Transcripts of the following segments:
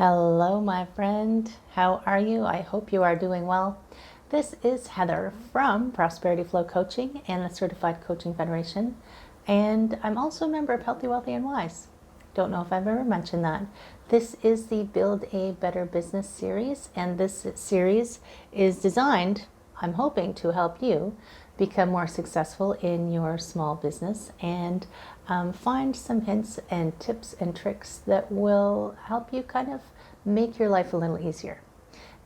Hello, my friend. How are you? I hope you are doing well. This is Heather from Prosperity Flow Coaching and the Certified Coaching Federation. And I'm also a member of Healthy, Wealthy, and Wise. Don't know if I've ever mentioned that. This is the Build a Better Business series, and this series is designed, I'm hoping, to help you become more successful in your small business and find some hints and tips and tricks that will help you kind of make your life a little easier.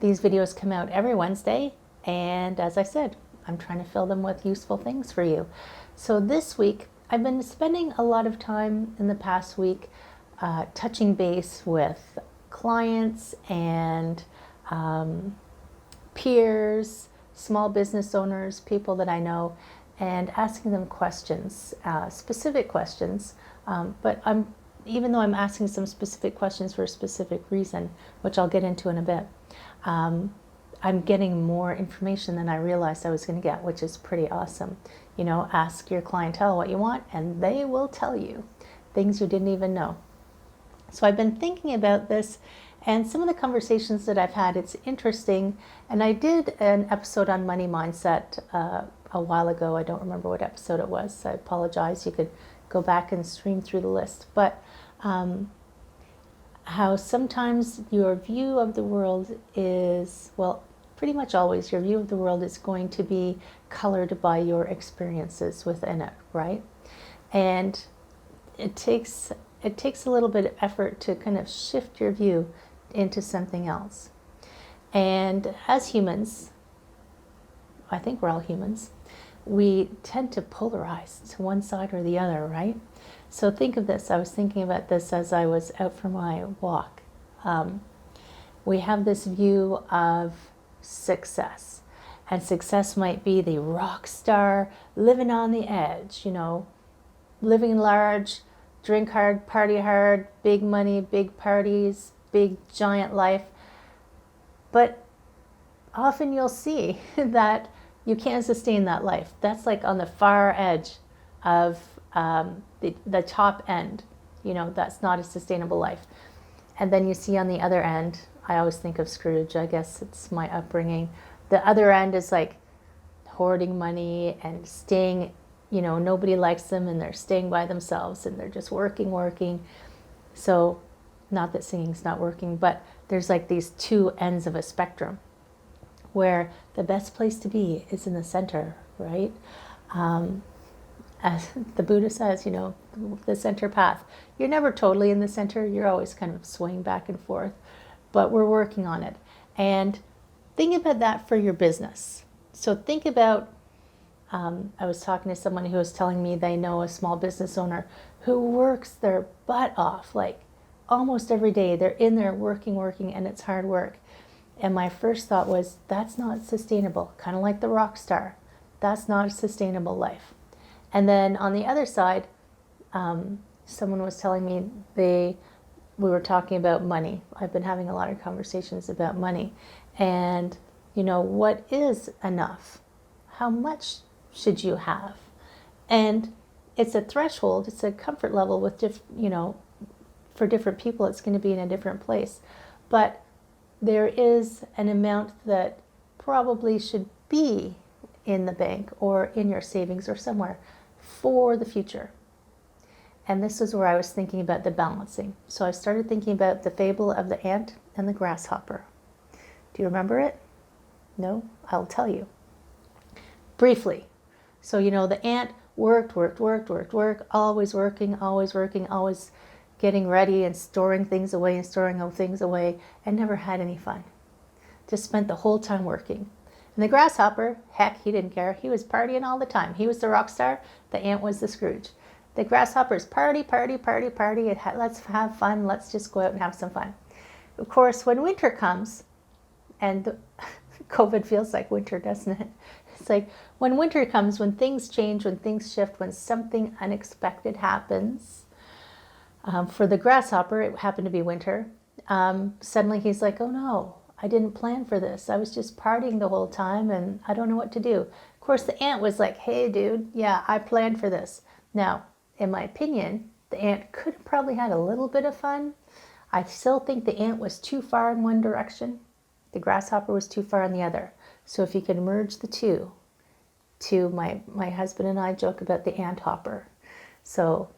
These videos come out every Wednesday, and as I said, I'm trying to fill them with useful things for you. So this week, I've been spending a lot of time in the past week touching base with clients and peers, small business owners, people that I know, and asking them questions, specific questions. But even though I'm asking some specific questions for a specific reason, which I'll get into in a bit, I'm getting more information than I realized I was going to get, which is pretty awesome. You know, ask your clientele what you want, and they will tell you things you didn't even know. So I've been thinking about this, and some of the conversations that I've had, it's interesting. And I did an episode on money mindset a while ago. I don't remember what episode it was. I apologize. You could go back and stream through the list. But how sometimes your view of the world is, well, pretty much always your view of the world is going to be colored by your experiences within it, right? And it takes a little bit of effort to kind of shift your view into something else. And as humans, I think we're all humans, we tend to polarize to one side or the other, right? So think of this. I was thinking about this as I was out for my walk. We have this view of success. And success might be the rock star, living on the edge, you know, living large, drink hard, party hard, big money, big parties, big giant life. But often you'll see that you can't sustain that life. That's like on the far edge of the top end. You know, that's not a sustainable life. And then you see on the other end, I always think of Scrooge. I guess it's my upbringing. The other end is like hoarding money and staying, you know, nobody likes them and they're staying by themselves and they're just working. So not that singing's not working, but there's like these two ends of a spectrum where the best place to be is in the center, right? As the Buddha says, you know, the center path. You're never totally in the center. You're always kind of swaying back and forth, but we're working on it. And think about that for your business. So think about, I was talking to someone who was telling me they know a small business owner who works their butt off, like almost every day. They're in there working, and it's hard work. And my first thought was, that's not sustainable. Kind of like the rock star. That's not a sustainable life. And then on the other side, someone was telling me we were talking about money. I've been having a lot of conversations about money. And, you know, what is enough? How much should you have? And it's a threshold, it's a comfort level with you know, for different people, it's going to be in a different place. But there is an amount that probably should be in the bank or in your savings or somewhere for the future. And this is where I was thinking about the balancing. So I started thinking about the fable of the ant and the grasshopper. Do you remember it? No? I'll tell you. Briefly. So, you know, the ant worked, always working, always getting ready and storing things away and never had any fun. Just spent the whole time working. And the grasshopper, heck, he didn't care. He was partying all the time. He was the rock star. The ant was the Scrooge. The grasshopper's party. Let's have fun. Let's just go out and have some fun. Of course, when winter comes, and COVID feels like winter, doesn't it? It's like when winter comes, when things change, when things shift, when something unexpected happens. For the grasshopper, it happened to be winter. Suddenly he's like, oh no, I didn't plan for this. I was just partying the whole time and I don't know what to do. Of course, the ant was like, hey dude, yeah, I planned for this. Now, in my opinion, the ant could have probably had a little bit of fun. I still think the ant was too far in one direction. The grasshopper was too far in the other. So if you can merge the two, my husband and I joke about the ant hopper. So,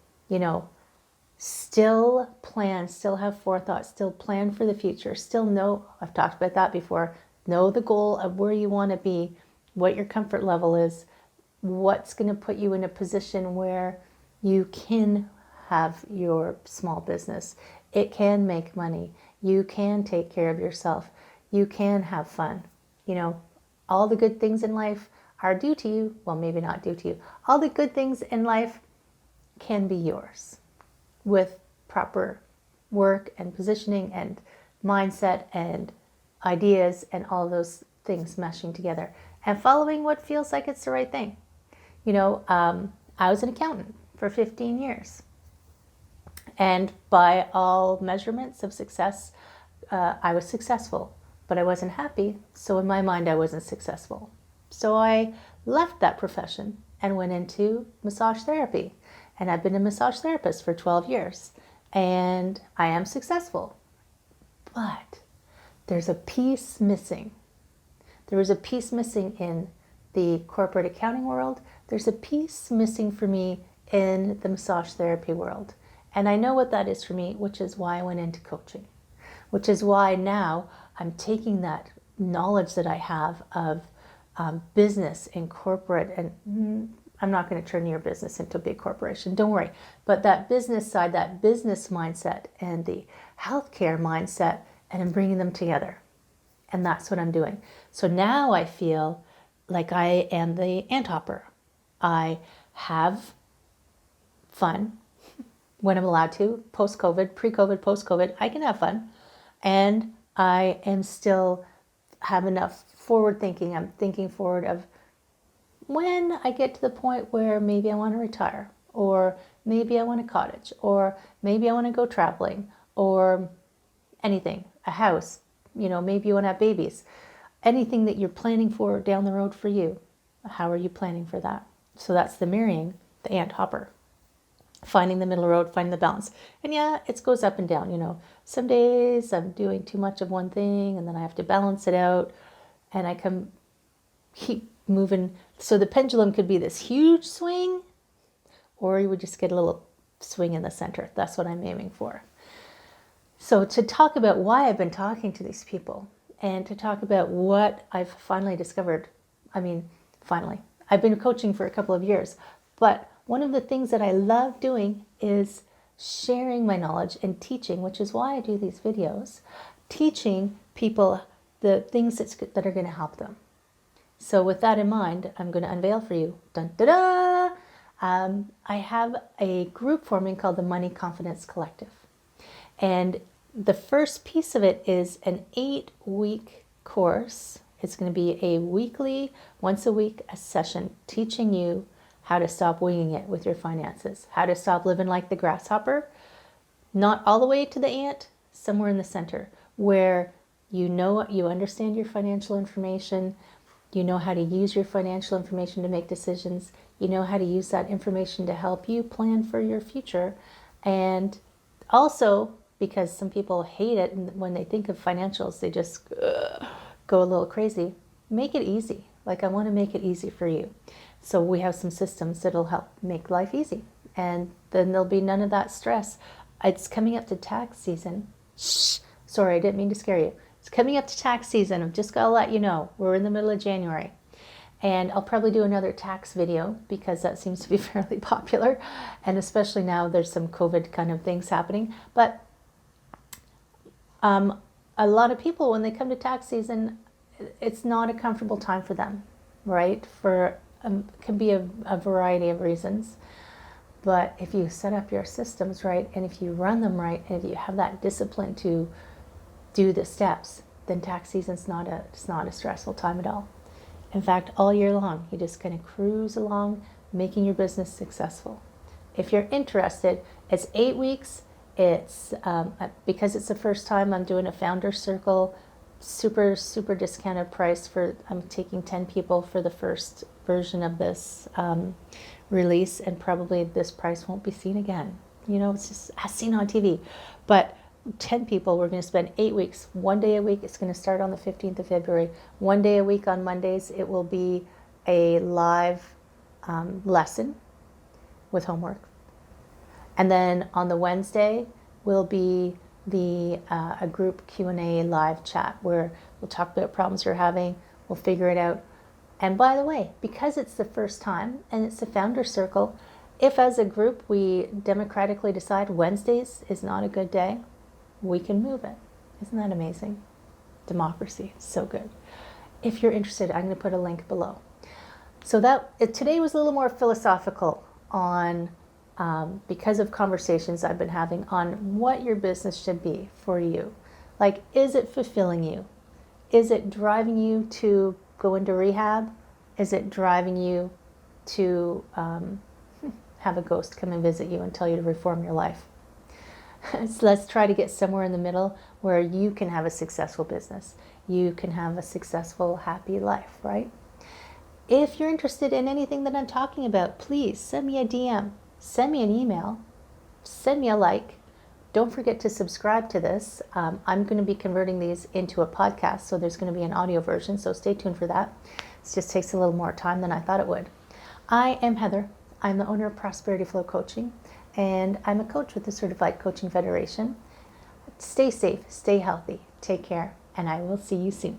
still plan, still have forethought, still plan for the future, still know, I've talked about that before, know the goal of where you want to be, what your comfort level is, what's going to put you in a position where you can have your small business. It can make money. You can take care of yourself. You can have fun. All the good things in life are due to you. Well, maybe not due to you. All the good things in life can be yours with proper work and positioning and mindset and ideas and all those things meshing together and following what feels like it's the right thing. I was an accountant for 15 years. And by all measurements of success, I was successful, but I wasn't happy. So in my mind, I wasn't successful. So I left that profession and went into massage therapy. And I've been a massage therapist for 12 years. And I am successful. But there's a piece missing. There was a piece missing in the corporate accounting world. There's a piece missing for me in the massage therapy world. And I know what that is for me, which is why I went into coaching, which is why now I'm taking that knowledge that I have of business and corporate, and I'm not going to turn your business into a big corporation, don't worry. But that business side, that business mindset and the healthcare mindset, and I'm bringing them together. And that's what I'm doing. So now I feel like I am the ant hopper. I have fun when I'm allowed to, post-COVID, pre-COVID, post-COVID, I can have fun. And I am still have enough forward thinking. I'm thinking forward of when I get to the point where maybe I want to retire, or maybe I want a cottage, or maybe I want to go traveling, or anything, a house, maybe you want to have babies. Anything that you're planning for down the road for you, how are you planning for that? So that's the marrying, the ant hopper. Finding the middle road, finding the balance. And yeah, it goes up and down, Some days I'm doing too much of one thing and then I have to balance it out and I keep moving. So the pendulum could be this huge swing, or you would just get a little swing in the center. That's what I'm aiming for. So to talk about why I've been talking to these people and to talk about what I've finally discovered. Finally, I've been coaching for a couple of years, but one of the things that I love doing is sharing my knowledge and teaching, which is why I do these videos, teaching people the things that are going to help them. So with that in mind, I'm going to unveil for you, dun, da, da, I have a group forming called the Money Confidence Collective. And the first piece of it is an 8-week course. It's going to be a weekly, once a week, a session teaching you how to stop winging it with your finances, how to stop living like the grasshopper, not all the way to the ant, somewhere in the center, where you understand your financial information, you know how to use your financial information to make decisions, you know how to use that information to help you plan for your future. And also, because some people hate it, and when they think of financials, they just go a little crazy, make it easy. Like, I want to make it easy for you. So we have some systems that'll help make life easy. And then there'll be none of that stress. It's coming up to tax season. Shh, sorry, I didn't mean to scare you. It's coming up to tax season. I've just got to let you know. We're in the middle of January. And I'll probably do another tax video because that seems to be fairly popular. And especially now there's some COVID kind of things happening. But a lot of people, when they come to tax season, it's not a comfortable time for them, right? Can be a variety of reasons. But if you set up your systems right, and if you run them right, and if you have that discipline to do the steps, then tax season's not a stressful time at all. In fact, all year long, you just kind of cruise along, making your business successful. If you're interested, it's 8 weeks. It's because it's the first time I'm doing a founder circle, super discounted price I'm taking 10 people for the first version of this release, and probably this price won't be seen again. It's just as seen on TV. But 10 people. We're going to spend 8 weeks, 1 day a week. It's going to start on the 15th of February. 1 day a week on Mondays. It will be a live lesson with homework. And then on the Wednesday will be a group Q&A live chat where we'll talk about problems you're having. We'll figure it out. And by the way, because it's the first time and it's the founder circle, if as a group we democratically decide Wednesdays is not a good day, we can move it. Isn't that amazing? Democracy, so good. If you're interested, I'm going to put a link below. So today was a little more philosophical on, because of conversations I've been having on what your business should be for you. Like, is it fulfilling you? Is it driving you to go into rehab? Is it driving you to have a ghost come and visit you and tell you to reform your life? So let's try to get somewhere in the middle where you can have a successful business. You can have a successful, happy life, right? If you're interested in anything that I'm talking about, please send me a DM, send me an email, send me a like. Don't forget to subscribe to this. I'm going to be converting these into a podcast, so there's going to be an audio version, so stay tuned for that. It just takes a little more time than I thought it would. I am Heather. I'm the owner of Prosperity Flow Coaching, and I'm a coach with the Certified Coaching Federation. Stay safe, stay healthy, take care, and I will see you soon.